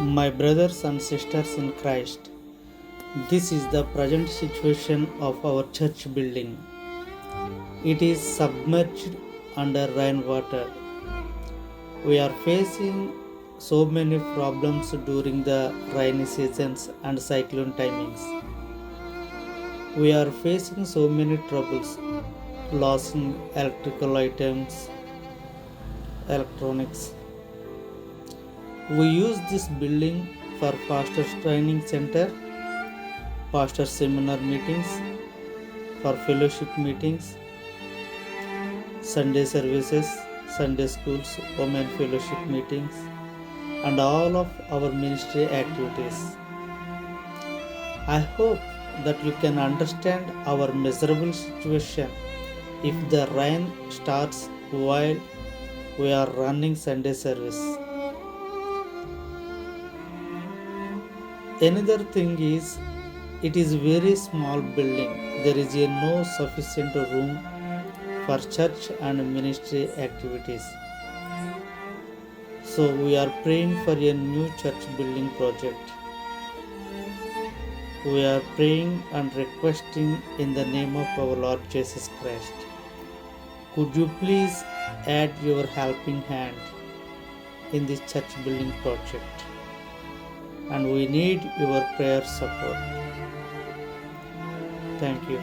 My brothers and sisters in Christ, this is the present situation of our church building. It is submerged under rainwater. We are facing so many problems during the rainy seasons and cyclone timings. We are facing so many troubles, losing electrical items, electronics. We use this building for pastors training center, pastor seminar meetings, for fellowship meetings, Sunday services, Sunday schools, women fellowship meetings, and all of our ministry activities. I hope that you can understand our miserable situation if the rain starts while we are running Sunday service. Another thing is, it is very small building. There is no sufficient room for church and ministry activities. So we are praying for a new church building project. We are praying and requesting in the name of our Lord Jesus Christ. Could you please add your helping hand in this church building project? And we need your prayer support. Thank you.